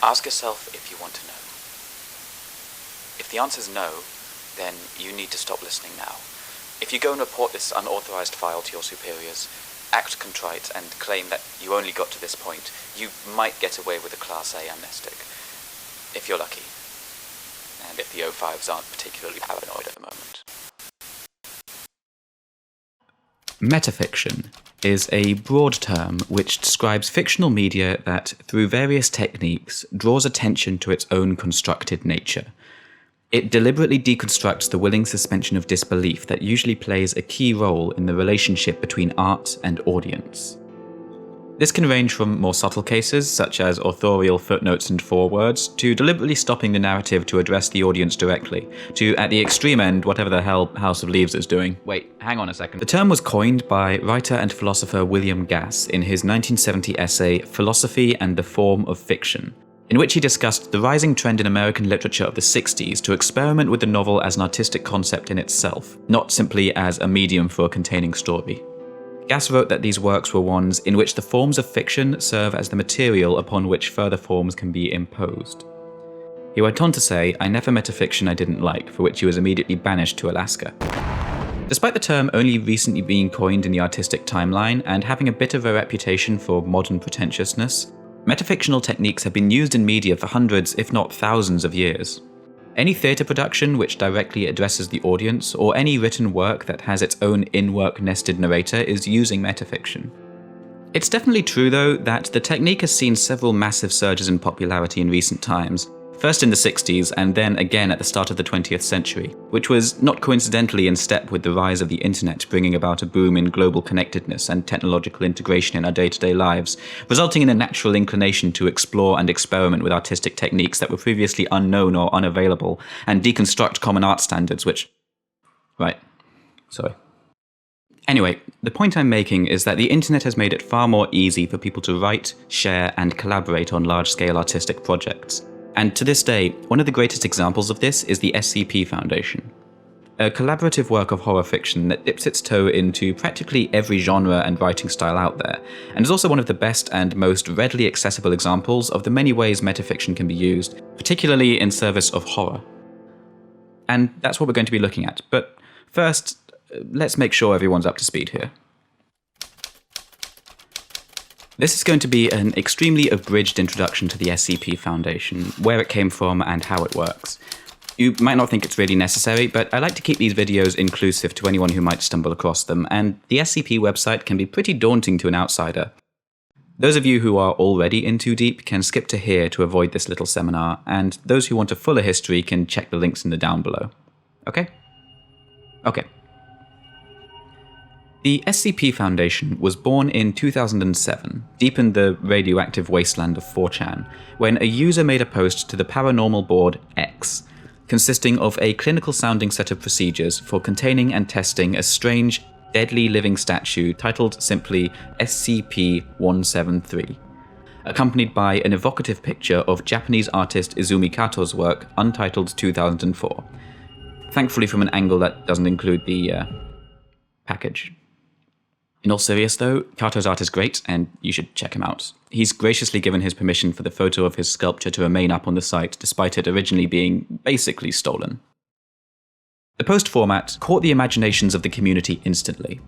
Ask yourself if you want to know. If the answer is no, then you need to stop listening now. If you go and report this unauthorized file to your superiors, act contrite and claim that you only got to this point, you might get away with a Class A amnestic. If you're lucky. And if the O5s aren't particularly paranoid at the moment. Metafiction is a broad term which describes fictional media that, through various techniques, draws attention to its own constructed nature. It deliberately deconstructs the willing suspension of disbelief that usually plays a key role in the relationship between art and audience. This can range from more subtle cases, such as authorial footnotes and forewords, to deliberately stopping the narrative to address the audience directly, to, at the extreme end, whatever the hell House of Leaves is doing. Wait, hang on a second. The term was coined by writer and philosopher William Gass in his 1970 essay Philosophy and the Form of Fiction, in which he discussed the rising trend in American literature of the 60s to experiment with the novel as an artistic concept in itself, not simply as a medium for a containing story. Gass wrote that these works were ones in which the forms of fiction serve as the material upon which further forms can be imposed. He went on to say, "I never met a fiction I didn't like, for which he was immediately banished to Alaska." Despite the term only recently being coined in the artistic timeline and having a bit of a reputation for modern pretentiousness, metafictional techniques have been used in media for hundreds, if not thousands of years. Any theatre production which directly addresses the audience, or any written work that has its own in-work nested narrator, is using metafiction. It's definitely true, though, that the technique has seen several massive surges in popularity in recent times, first in the 60s and then again at the start of the 20th century, which was not coincidentally in step with the rise of the internet bringing about a boom in global connectedness and technological integration in our day-to-day lives, resulting in a natural inclination to explore and experiment with artistic techniques that were previously unknown or unavailable, and deconstruct common art standards which... Anyway, the point I'm making is that the internet has made it far more easy for people to write, share, and collaborate on large-scale artistic projects. And to this day, one of the greatest examples of this is the SCP Foundation, a collaborative work of horror fiction that dips its toe into practically every genre and writing style out there, and is also one of the best and most readily accessible examples of the many ways metafiction can be used, particularly in service of horror. And that's what we're going to be looking at, but first, let's make sure everyone's up to speed here. This is going to be an extremely abridged introduction to the SCP Foundation, where it came from and how it works. You might not think it's really necessary, but I like to keep these videos inclusive to anyone who might stumble across them, and the SCP website can be pretty daunting to an outsider. Those of you who are already in too deep can skip to here to avoid this little seminar, and those who want a fuller history can check the links in the down below. Okay? Okay. The SCP Foundation was born in 2007, deep in the radioactive wasteland of 4chan, when a user made a post to the paranormal board X, consisting of a clinical-sounding set of procedures for containing and testing a strange, deadly living statue titled simply SCP-173, accompanied by an evocative picture of Japanese artist Izumi Kato's work untitled 2004, thankfully from an angle that doesn't include the package. In all seriousness though, Kato's art is great, and you should check him out. He's graciously given his permission for the photo of his sculpture to remain up on the site, despite it originally being basically stolen. The post format caught the imaginations of the community instantly.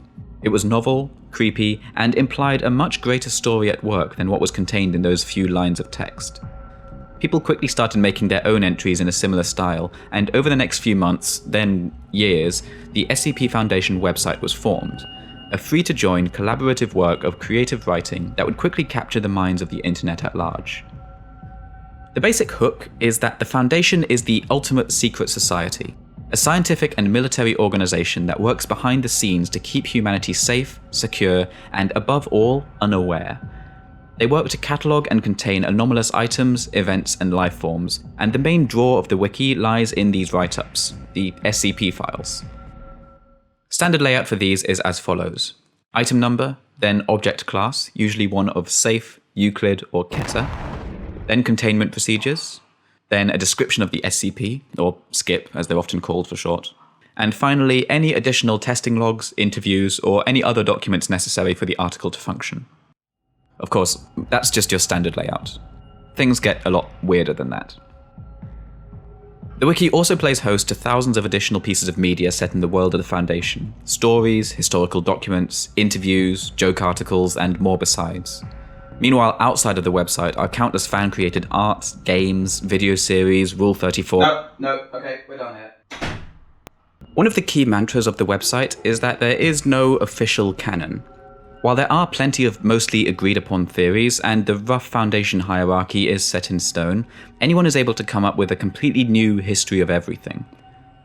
It was novel, creepy, and implied a much greater story at work than what was contained in those few lines of text. People quickly started making their own entries in a similar style, and over the next few months, then years, the SCP Foundation website was formed. A free-to-join, collaborative work of creative writing that would quickly capture the minds of the internet at large. The basic hook is that the Foundation is the ultimate secret society, a scientific and military organization that works behind the scenes to keep humanity safe, secure, and above all, unaware. They work to catalogue and contain anomalous items, events, and life forms, and the main draw of the wiki lies in these write-ups, the SCP files. Standard layout for these is as follows: item number, then object class, usually one of Safe, Euclid, or Keter, then containment procedures, then a description of the SCP, or SCIP as they're often called for short, And finally, any additional testing logs, interviews, or any other documents necessary for the article to function. Of course, that's just your standard layout. Things get a lot weirder than that. The wiki also plays host to thousands of additional pieces of media set in the world of the Foundation. Stories, historical documents, interviews, joke articles, and more besides. Meanwhile, outside of the website are countless fan-created art, games, video series, Rule 34... Okay, we're done here. One of the key mantras of the website is that there is no official canon. While there are plenty of mostly agreed upon theories, and the rough Foundation hierarchy is set in stone, anyone is able to come up with a completely new history of everything.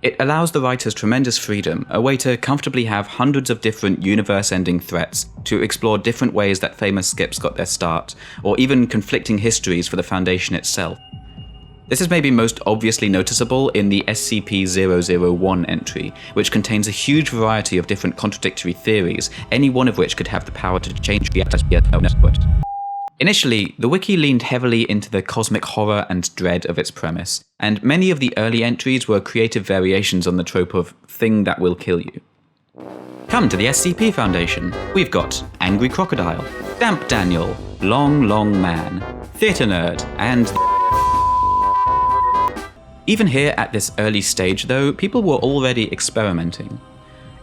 It allows the writers tremendous freedom, a way to comfortably have hundreds of different universe-ending threats, to explore different ways that famous skips got their start, or even conflicting histories for the Foundation itself. This is maybe most obviously noticeable in the SCP-001 entry, which contains a huge variety of different contradictory theories, any one of which could have the power to change reality. Initially, the wiki leaned heavily into the cosmic horror and dread of its premise, and many of the early entries were creative variations on the trope of thing that will kill you. Come to the SCP Foundation. We've got Angry Crocodile, Damp Daniel, Long Long Man, Theatre Nerd, and... Even here at this early stage though, people were already experimenting.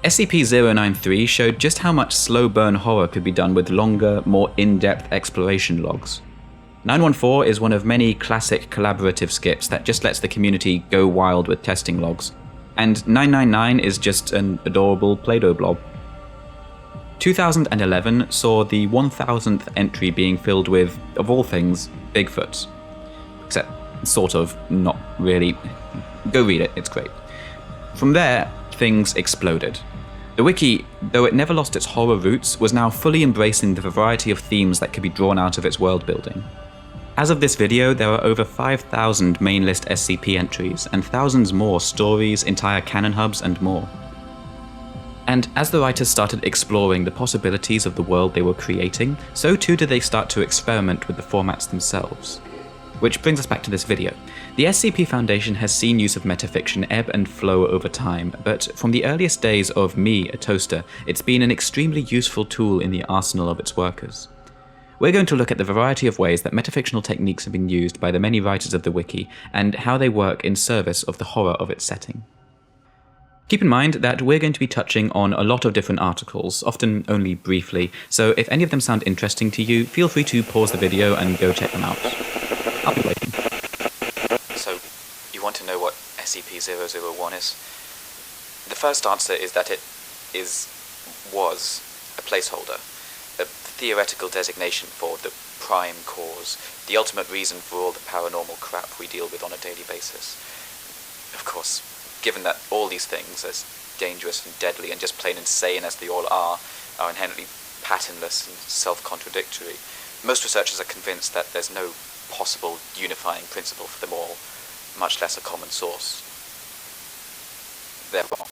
SCP-093 showed just how much slow burn horror could be done with longer, more in-depth exploration logs. 914 is one of many classic collaborative skips that just lets the community go wild with testing logs, and 999 is just an adorable Play-Doh blob. 2011 saw the 1000th entry being filled with, of all things, Bigfoots. Except sort of, not really. Go read it, it's great. From there, things exploded. The wiki, though it never lost its horror roots, was now fully embracing the variety of themes that could be drawn out of its world building. As of this video, there are over 5,000 main list SCP entries, and thousands more stories, entire canon hubs, and more. And as the writers started exploring the possibilities of the world they were creating, so too did they start to experiment with the formats themselves. Which brings us back to this video. The SCP Foundation has seen use of metafiction ebb and flow over time, but from the earliest days of me, a toaster, it's been an extremely useful tool in the arsenal of its workers. We're going to look at the variety of ways that metafictional techniques have been used by the many writers of the wiki, and how they work in service of the horror of its setting. Keep in mind that we're going to be touching on a lot of different articles, often only briefly, so if any of them sound interesting to you, feel free to pause the video and go check them out. I'll be waiting. So, you want to know what SCP-001 is? The first answer is that it was a placeholder, a theoretical designation for the prime cause, the ultimate reason for all the paranormal crap we deal with on a daily basis. Of course, given that all these things, as dangerous and deadly and just plain insane as they all are inherently patternless and self-contradictory, most researchers are convinced that there's no possible unifying principle for them all, much less a common source. They're wrong.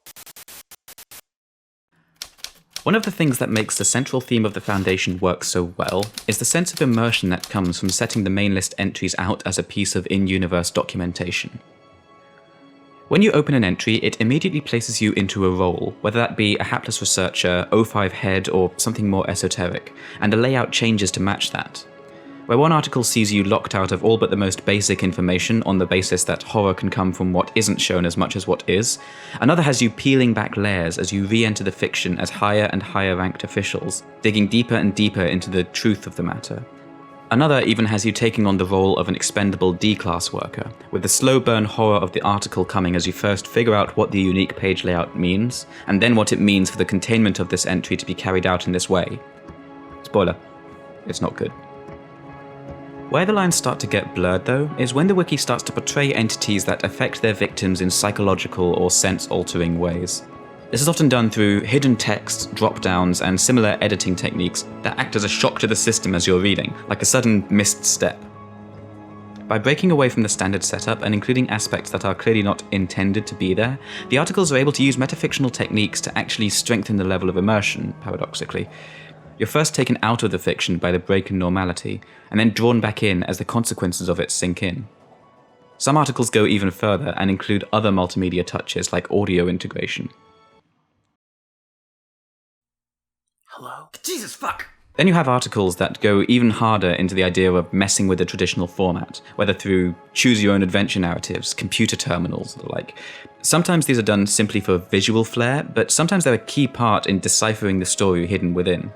One of the things that makes the central theme of the Foundation work so well is the sense of immersion that comes from setting the main list entries out as a piece of in-universe documentation. When you open an entry, it immediately places you into a role, whether that be a hapless researcher, O5 head, or something more esoteric, and the layout changes to match that. Where one article sees you locked out of all but the most basic information on the basis that horror can come from what isn't shown as much as what is, another has you peeling back layers as you re-enter the fiction as higher and higher ranked officials, digging deeper and deeper into the truth of the matter. Another even has you taking on the role of an expendable D-class worker, with the slow burn horror of the article coming as you first figure out what the unique page layout means, and then what it means for the containment of this entry to be carried out in this way. Spoiler, it's not good. Where the lines start to get blurred, though, is when the wiki starts to portray entities that affect their victims in psychological or sense-altering ways. This is often done through hidden text, drop-downs, and similar editing techniques that act as a shock to the system as you're reading, like a sudden missed step. By breaking away from the standard setup and including aspects that are clearly not intended to be there, the articles are able to use metafictional techniques to actually strengthen the level of immersion, paradoxically. You're first taken out of the fiction by the break in normality, and then drawn back in as the consequences of it sink in. Some articles go even further and include other multimedia touches like audio integration. Hello? Jesus, fuck! Then you have articles that go even harder into the idea of messing with the traditional format, whether through choose-your-own-adventure narratives, computer terminals, and the like. Sometimes these are done simply for visual flair, but sometimes they're a key part in deciphering the story hidden within.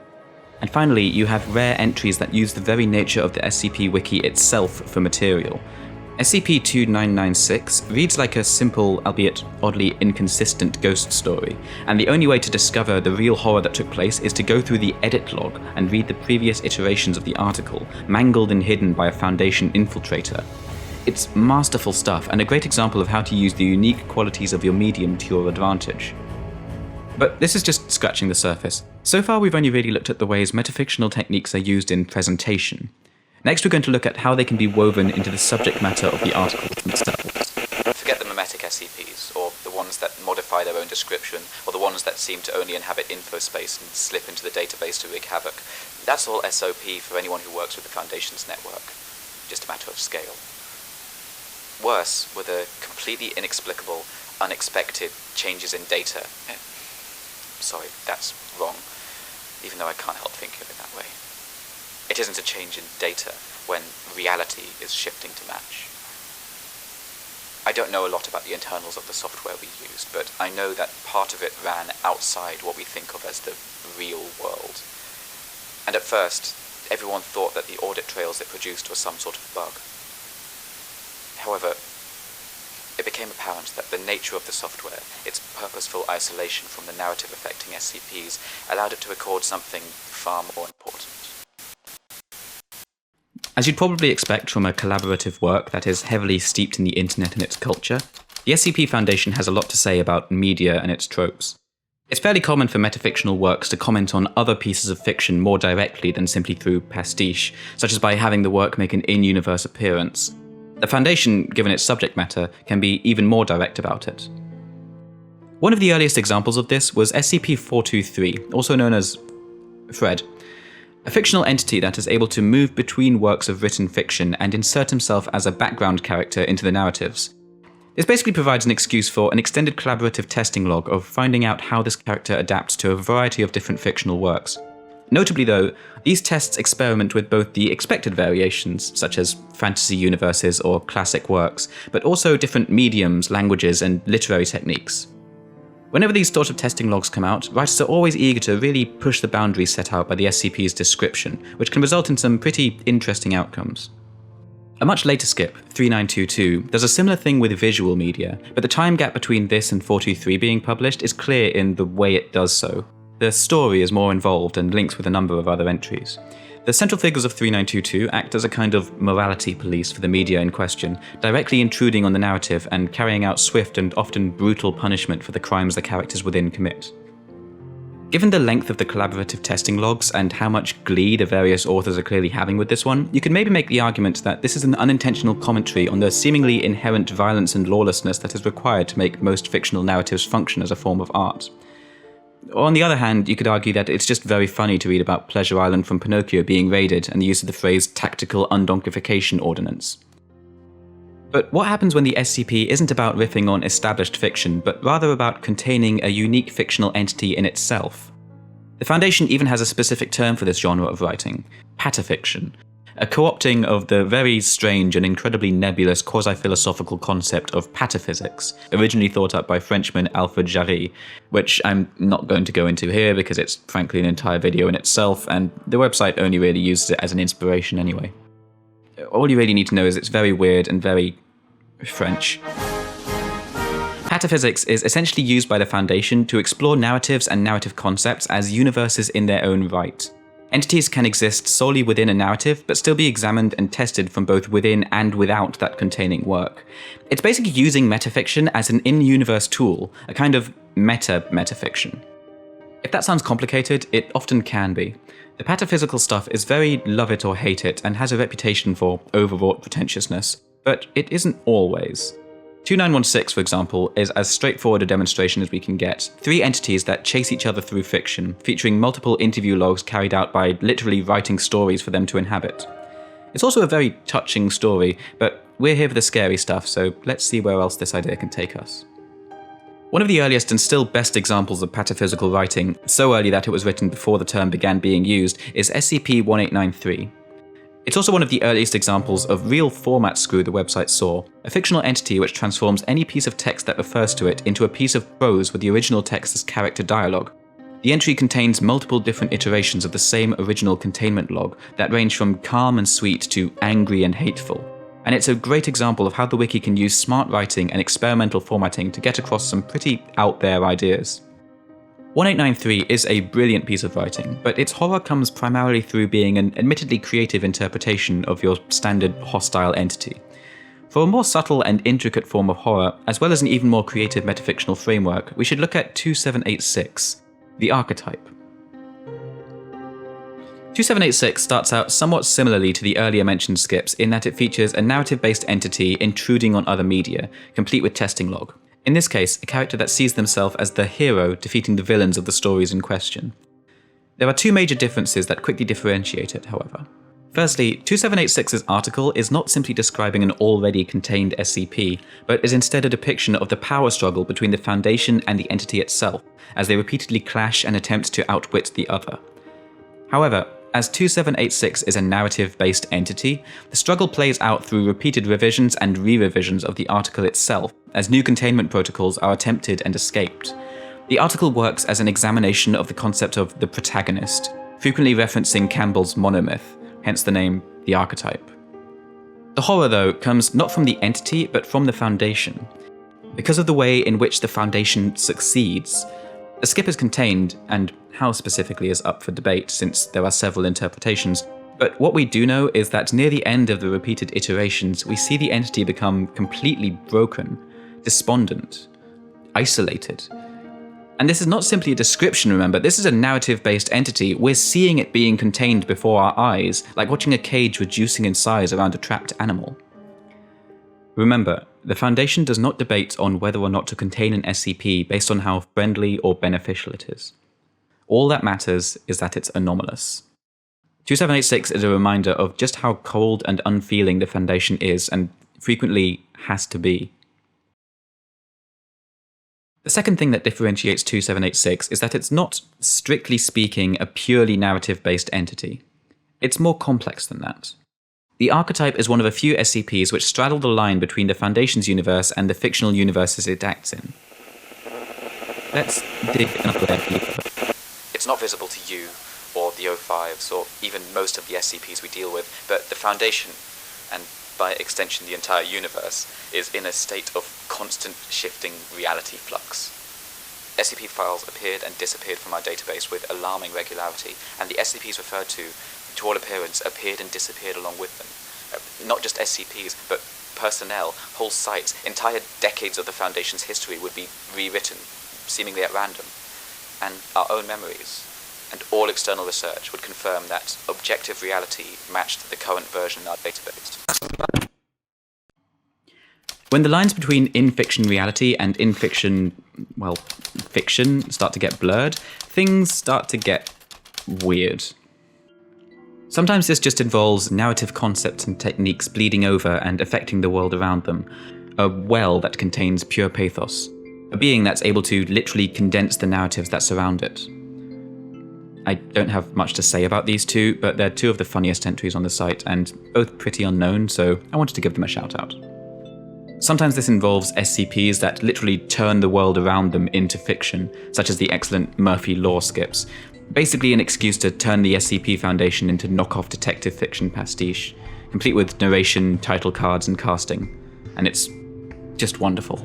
And finally, you have rare entries that use the very nature of the SCP Wiki itself for material. SCP-2996 reads like a simple, albeit oddly inconsistent ghost story, and the only way to discover the real horror that took place is to go through the edit log and read the previous iterations of the article, mangled and hidden by a Foundation infiltrator. It's masterful stuff, and a great example of how to use the unique qualities of your medium to your advantage. But this is just scratching the surface. So far we've only really looked at the ways metafictional techniques are used in presentation. Next we're going to look at how they can be woven into the subject matter of the articles themselves. Forget the mimetic SCPs, or the ones that modify their own description, or the ones that seem to only inhabit infospace and slip into the database to wreak havoc. That's all SOP for anyone who works with the Foundation's network. Just a matter of scale. Worse were the completely inexplicable, unexpected changes in data. Sorry, that's wrong, even though I can't help thinking of it that way. It isn't a change in data when reality is shifting to match. I don't know a lot about the internals of the software we used, but I know that part of it ran outside what we think of as the real world. And at first, everyone thought that the audit trails it produced were some sort of bug. However, it became apparent that the nature of the software, its purposeful isolation from the narrative affecting SCPs, allowed it to record something far more important. As you'd probably expect from a collaborative work that is heavily steeped in the internet and its culture, the SCP Foundation has a lot to say about media and its tropes. It's fairly common for metafictional works to comment on other pieces of fiction more directly than simply through pastiche, such as by having the work make an in-universe appearance. The Foundation, given its subject matter, can be even more direct about it. One of the earliest examples of this was SCP-423, also known as Fred, a fictional entity that is able to move between works of written fiction and insert himself as a background character into the narratives. This basically provides an excuse for an extended collaborative testing log of finding out how this character adapts to a variety of different fictional works. Notably though, these tests experiment with both the expected variations, such as fantasy universes or classic works, but also different mediums, languages, and literary techniques. Whenever these sort of testing logs come out, writers are always eager to really push the boundaries set out by the SCP's description, which can result in some pretty interesting outcomes. A much later skip, 3922, does a similar thing with visual media, but the time gap between this and 423 being published is clear in the way it does so. The story is more involved and links with a number of other entries. The central figures of 3922 act as a kind of morality police for the media in question, directly intruding on the narrative and carrying out swift and often brutal punishment for the crimes the characters within commit. Given the length of the collaborative testing logs and how much glee the various authors are clearly having with this one, you can maybe make the argument that this is an unintentional commentary on the seemingly inherent violence and lawlessness that is required to make most fictional narratives function as a form of art. On the other hand, you could argue that it's just very funny to read about Pleasure Island from Pinocchio being raided and the use of the phrase tactical undonkification ordinance. But what happens when the SCP isn't about riffing on established fiction, but rather about containing a unique fictional entity in itself? The Foundation even has a specific term for this genre of writing, patafiction, a co-opting of the very strange and incredibly nebulous quasi-philosophical concept of pataphysics, originally thought up by Frenchman Alfred Jarry, which I'm not going to go into here because it's frankly an entire video in itself, and the website only really uses it as an inspiration anyway. All you really need to know is it's very weird and very French. Pataphysics is essentially used by the Foundation to explore narratives and narrative concepts as universes in their own right. Entities can exist solely within a narrative, but still be examined and tested from both within and without that containing work. It's basically using metafiction as an in-universe tool, a kind of metafiction. If that sounds complicated, it often can be. The pataphysical stuff is very love it or hate it and has a reputation for overwrought pretentiousness, but it isn't always. 2916, for example, is as straightforward a demonstration as we can get. 3 entities that chase each other through fiction, featuring multiple interview logs carried out by literally writing stories for them to inhabit. It's also a very touching story, but we're here for the scary stuff, so let's see where else this idea can take us. One of the earliest and still best examples of pataphysical writing, so early that it was written before the term began being used, is SCP-1893. It's also one of the earliest examples of real format screw the website saw, a fictional entity which transforms any piece of text that refers to it into a piece of prose with the original text as character dialogue. The entry contains multiple different iterations of the same original containment log that range from calm and sweet to angry and hateful. And it's a great example of how the wiki can use smart writing and experimental formatting to get across some pretty out there ideas. 1893 is a brilliant piece of writing, but its horror comes primarily through being an admittedly creative interpretation of your standard hostile entity. For a more subtle and intricate form of horror, as well as an even more creative metafictional framework, we should look at 2786, the archetype. 2786 starts out somewhat similarly to the earlier mentioned skips in that it features a narrative-based entity intruding on other media, complete with testing log. In this case, a character that sees themselves as the hero defeating the villains of the stories in question. There are two major differences that quickly differentiate it, however. Firstly, 2786's article is not simply describing an already contained SCP, but is instead a depiction of the power struggle between the Foundation and the entity itself, as they repeatedly clash and attempt to outwit the other. However, as 2786 is a narrative-based entity, the struggle plays out through repeated revisions and re-revisions of the article itself, as new containment protocols are attempted and escaped. The article works as an examination of the concept of the protagonist, frequently referencing Campbell's monomyth, hence the name the archetype. The horror, though, comes not from the entity, but from the Foundation. Because of the way in which the Foundation succeeds, the skip is contained, and how specifically is up for debate since there are several interpretations, but what we do know is that near the end of the repeated iterations, we see the entity become completely broken, despondent, isolated. And this is not simply a description, remember, this is a narrative-based entity. We're seeing it being contained before our eyes, like watching a cage reducing in size around a trapped animal. Remember, the Foundation does not debate on whether or not to contain an SCP based on how friendly or beneficial it is. All that matters is that it's anomalous. 2786 is a reminder of just how cold and unfeeling the Foundation is, and frequently has to be. The second thing that differentiates 2786 is that it's not, strictly speaking, a purely narrative-based entity. It's more complex than that. The archetype is one of a few SCPs which straddle the line between the Foundation's universe and the fictional universes it acts in. Let's dig another layer deeper. It's not visible to you, or the O5s, or even most of the SCPs we deal with, but the Foundation, and by extension the entire universe, is in a state of constant shifting reality flux. SCP files appeared and disappeared from our database with alarming regularity, and the SCPs referred to all appearance, appeared and disappeared along with them. Not just SCPs, but personnel, whole sites, entire decades of the Foundation's history would be rewritten, seemingly at random. And our own memories, and all external research would confirm that objective reality matched the current version in our database. When the lines between in-fiction reality and in-fiction, fiction start to get blurred, things start to get weird. Sometimes this just involves narrative concepts and techniques bleeding over and affecting the world around them, a well that contains pure pathos. A being that's able to literally condense the narratives that surround it. I don't have much to say about these two, but they're two of the funniest entries on the site, and both pretty unknown, so I wanted to give them a shout out. Sometimes this involves SCPs that literally turn the world around them into fiction, such as the excellent Murphy Law skips. Basically an excuse to turn the SCP Foundation into knockoff detective fiction pastiche, complete with narration, title cards, and casting. And it's just wonderful.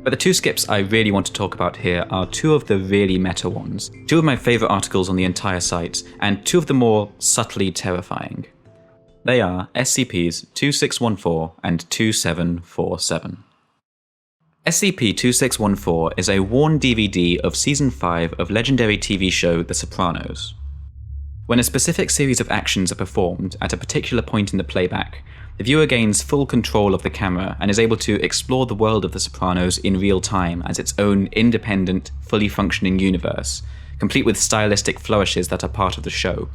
But the two skips I really want to talk about here are two of the really meta ones, two of my favourite articles on the entire site, and two of the more subtly terrifying. They are SCPs 2614 and 2747. SCP-2614 is a worn DVD of Season 5 of legendary TV show The Sopranos. When a specific series of actions are performed at a particular point in the playback, the viewer gains full control of the camera and is able to explore the world of The Sopranos in real time as its own independent, fully functioning universe, complete with stylistic flourishes that are part of the show.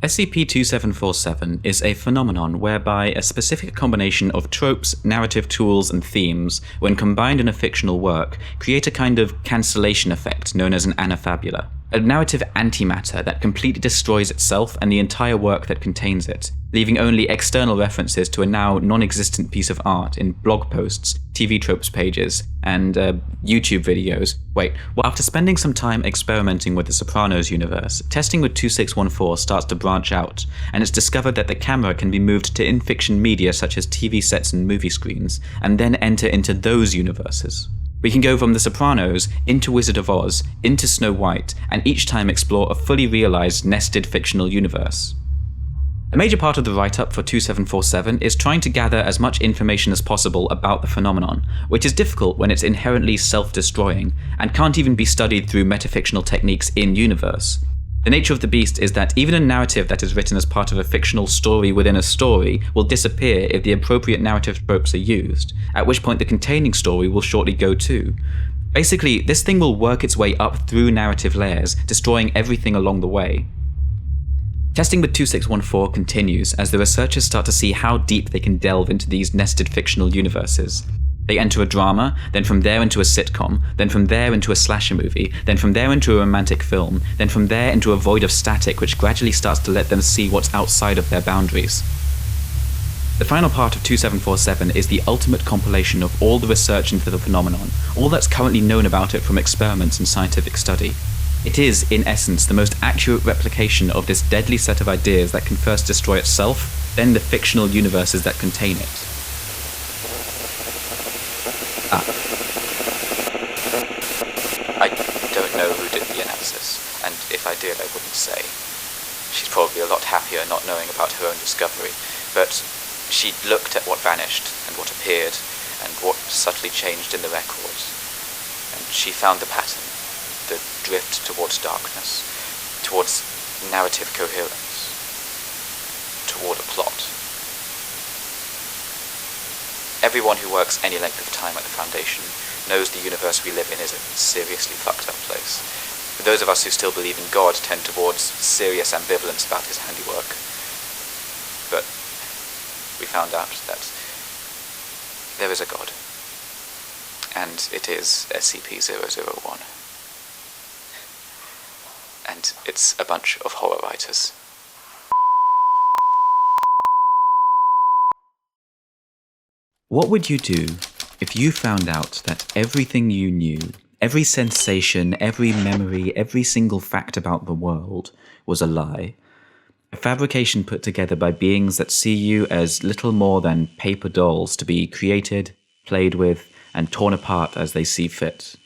SCP-2747 is a phenomenon whereby a specific combination of tropes, narrative tools, and themes, when combined in a fictional work, create a kind of cancellation effect known as an anafabula, a narrative antimatter that completely destroys itself and the entire work that contains it, leaving only external references to a now non-existent piece of art in blog posts, TV tropes pages, and YouTube videos. After spending some time experimenting with the Sopranos universe, testing with 2614 starts to branch out, and it's discovered that the camera can be moved to in-fiction media such as TV sets and movie screens, and then enter into those universes. We can go from The Sopranos into Wizard of Oz, into Snow White, and each time explore a fully realized, nested fictional universe. A major part of the write-up for 2747 is trying to gather as much information as possible about the phenomenon, which is difficult when it's inherently self-destroying, and can't even be studied through metafictional techniques in-universe. The nature of the beast is that even a narrative that is written as part of a fictional story within a story will disappear if the appropriate narrative tropes are used, at which point the containing story will shortly go too. Basically, this thing will work its way up through narrative layers, destroying everything along the way. Testing with 2614 continues as the researchers start to see how deep they can delve into these nested fictional universes. They enter a drama, then from there into a sitcom, then from there into a slasher movie, then from there into a romantic film, then from there into a void of static which gradually starts to let them see what's outside of their boundaries. The final part of 2747 is the ultimate compilation of all the research into the phenomenon, all that's currently known about it from experiments and scientific study. It is, in essence, the most accurate replication of this deadly set of ideas that can first destroy itself, then the fictional universes that contain it. I don't know who did the analysis, and if I did, I wouldn't say. She's probably a lot happier not knowing about her own discovery, but she looked at what vanished, and what appeared, and what subtly changed in the records, and she found the pattern, the drift towards darkness, towards narrative coherence, toward a plot. Everyone who works any length of time at the Foundation knows the universe we live in is a seriously fucked up place. Those of us who still believe in God tend towards serious ambivalence about his handiwork. But we found out that there is a God, and it is SCP-001. And it's a bunch of horror writers. What would you do if you found out that everything you knew, every sensation, every memory, every single fact about the world was a lie? A fabrication put together by beings that see you as little more than paper dolls to be created, played with, and torn apart as they see fit.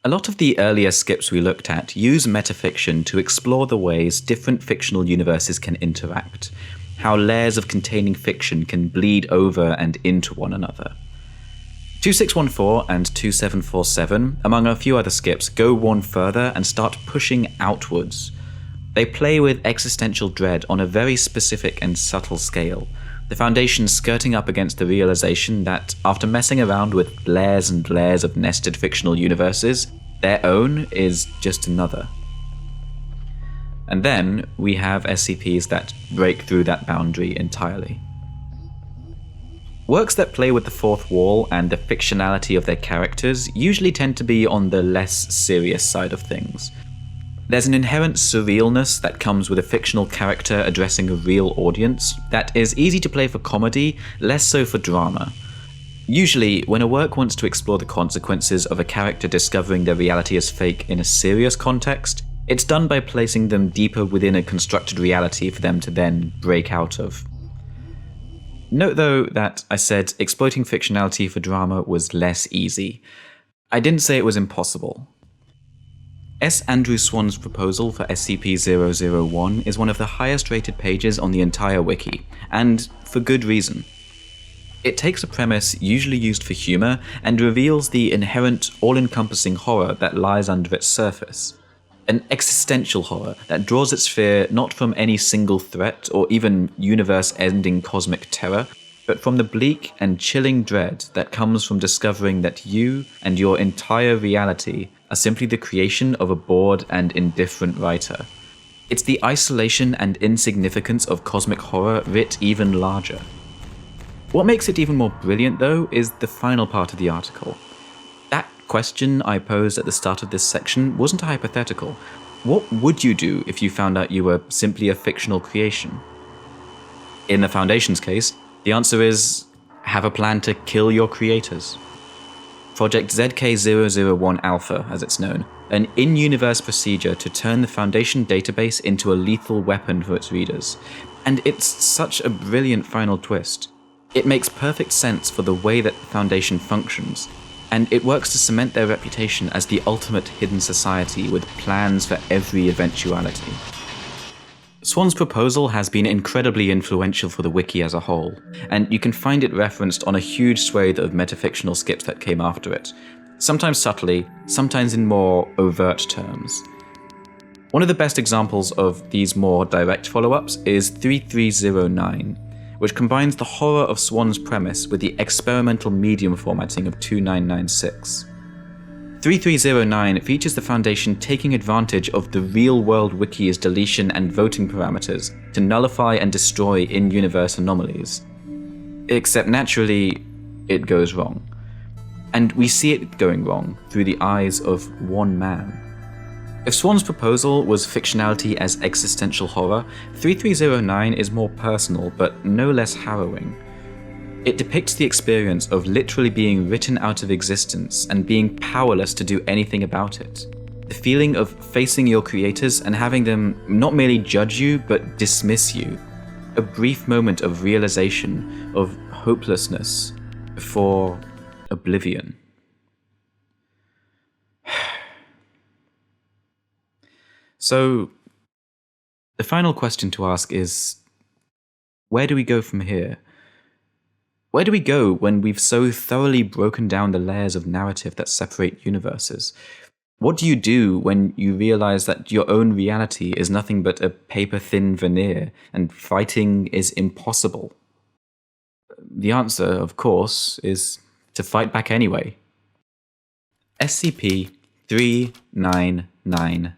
A lot of the earlier skips we looked at use metafiction to explore the ways different fictional universes can interact, how layers of containing fiction can bleed over and into one another. 2614 and 2747, among a few other skips, go one further and start pushing outwards. They play with existential dread on a very specific and subtle scale, the Foundation skirting up against the realization that, after messing around with layers and layers of nested fictional universes, their own is just another. And then we have SCPs that break through that boundary entirely. Works that play with the fourth wall and the fictionality of their characters usually tend to be on the less serious side of things. There's an inherent surrealness that comes with a fictional character addressing a real audience that is easy to play for comedy, less so for drama. Usually, when a work wants to explore the consequences of a character discovering their reality as fake in a serious context, it's done by placing them deeper within a constructed reality for them to then break out of. Note though that I said exploiting fictionality for drama was less easy. I didn't say it was impossible. S. Andrew Swan's proposal for SCP-001 is one of the highest rated pages on the entire wiki, and for good reason. It takes a premise usually used for humor and reveals the inherent, all-encompassing horror that lies under its surface. An existential horror that draws its fear not from any single threat or even universe-ending cosmic terror, but from the bleak and chilling dread that comes from discovering that you and your entire reality are simply the creation of a bored and indifferent writer. It's the isolation and insignificance of cosmic horror writ even larger. What makes it even more brilliant, though, is the final part of the article. That question I posed at the start of this section wasn't a hypothetical. What would you do if you found out you were simply a fictional creation? In the Foundation's case, the answer is have a plan to kill your creators. Project ZK001 Alpha, as it's known, an in-universe procedure to turn the Foundation database into a lethal weapon for its readers. And it's such a brilliant final twist. It makes perfect sense for the way that the Foundation functions, and it works to cement their reputation as the ultimate hidden society with plans for every eventuality. Swan's proposal has been incredibly influential for the wiki as a whole, and you can find it referenced on a huge swathe of metafictional skips that came after it, sometimes subtly, sometimes in more overt terms. One of the best examples of these more direct follow-ups is 3309, which combines the horror of Swan's premise with the experimental medium formatting of 2996. 3309 features the Foundation taking advantage of the real-world wiki's deletion and voting parameters to nullify and destroy in-universe anomalies. Except naturally, it goes wrong. And we see it going wrong through the eyes of one man. If Swan's proposal was fictionality as existential horror, 3309 is more personal but no less harrowing. It depicts the experience of literally being written out of existence and being powerless to do anything about it. The feeling of facing your creators and having them not merely judge you but dismiss you. A brief moment of realization, of hopelessness, before oblivion. So, the final question to ask is, where do we go from here? Where do we go when we've so thoroughly broken down the layers of narrative that separate universes? What do you do when you realize that your own reality is nothing but a paper-thin veneer and fighting is impossible? The answer, of course, is to fight back anyway. SCP-3999.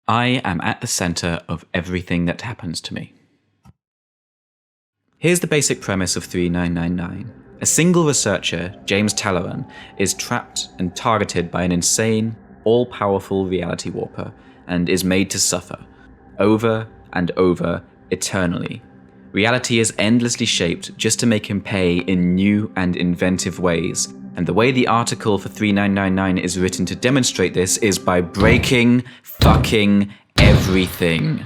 I am at the center of everything that happens to me. Here's the basic premise of 3999. A single researcher, James Talleyrand, is trapped and targeted by an insane, all-powerful reality warper, and is made to suffer, over and over, eternally. Reality is endlessly shaped just to make him pay in new and inventive ways, and the way the article for 3999 is written to demonstrate this is by breaking fucking everything.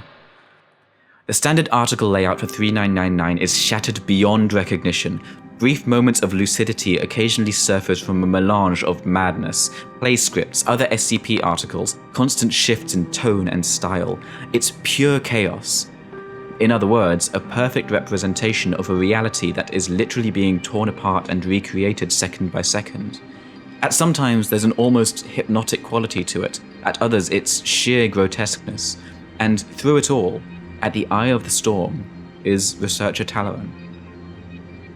The standard article layout for 3999 is shattered beyond recognition. Brief moments of lucidity occasionally surface from a melange of madness, play scripts, other SCP articles, constant shifts in tone and style. It's pure chaos. In other words, a perfect representation of a reality that is literally being torn apart and recreated second by second. At some times, there's an almost hypnotic quality to it. At others, it's sheer grotesqueness. And through it all, at the eye of the storm, is researcher Talleyrand.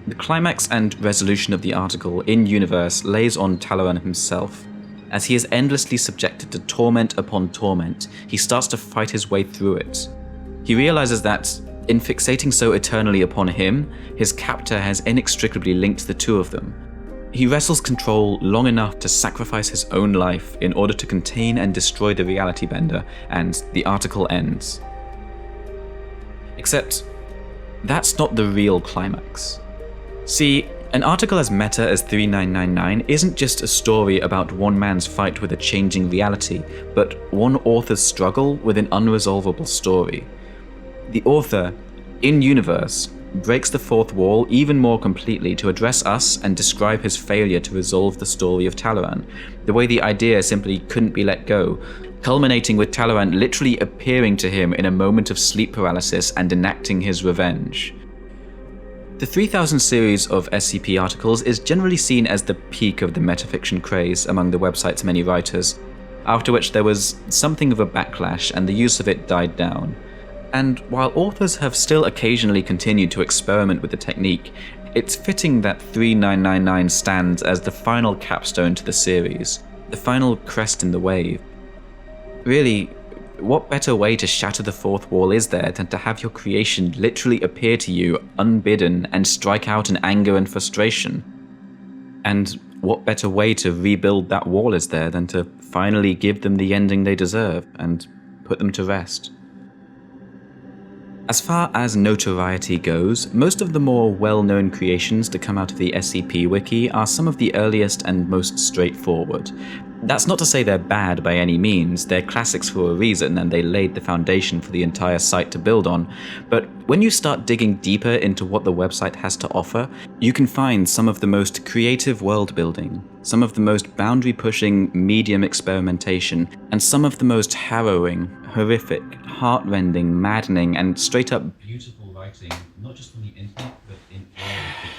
The climax and resolution of the article in-universe lays on Talleyrand himself. As he is endlessly subjected to torment upon torment, he starts to fight his way through it. He realizes that, in fixating so eternally upon him, his captor has inextricably linked the two of them. He wrestles control long enough to sacrifice his own life in order to contain and destroy the reality bender, and the article ends. Except, that's not the real climax. See, an article as meta as 3999 isn't just a story about one man's fight with a changing reality, but one author's struggle with an unresolvable story. The author, in universe, breaks the fourth wall even more completely to address us and describe his failure to resolve the story of Talleyrand, the way the idea simply couldn't be let go, culminating with Talleyrand literally appearing to him in a moment of sleep paralysis and enacting his revenge. The 3000 series of SCP articles is generally seen as the peak of the metafiction craze among the website's many writers, after which there was something of a backlash and the use of it died down. And while authors have still occasionally continued to experiment with the technique, it's fitting that 3999 stands as the final capstone to the series, the final crest in the wave. Really, what better way to shatter the fourth wall is there than to have your creation literally appear to you unbidden and strike out in anger and frustration? And what better way to rebuild that wall is there than to finally give them the ending they deserve and put them to rest? As far as notoriety goes, most of the more well-known creations to come out of the SCP Wiki are some of the earliest and most straightforward. That's not to say they're bad by any means, they're classics for a reason and they laid the foundation for the entire site to build on, but when you start digging deeper into what the website has to offer, you can find some of the most creative world building, some of the most boundary-pushing medium experimentation, and some of the most harrowing, horrific, heart-rending, maddening, and straight-up beautiful writing, not just on the internet, but in all of fiction.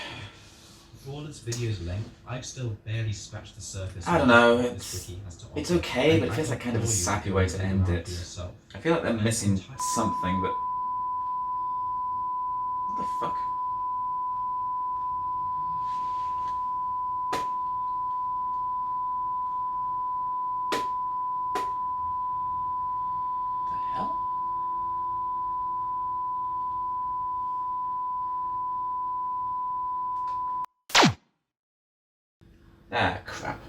For all its video's length, I've still barely scratched the surface. I don't know, of what this wiki has to offer. it's okay, but it feels like kind of a sappy way to end it. I feel like they're missing something, but... What the fuck? The hell? Ah, crap.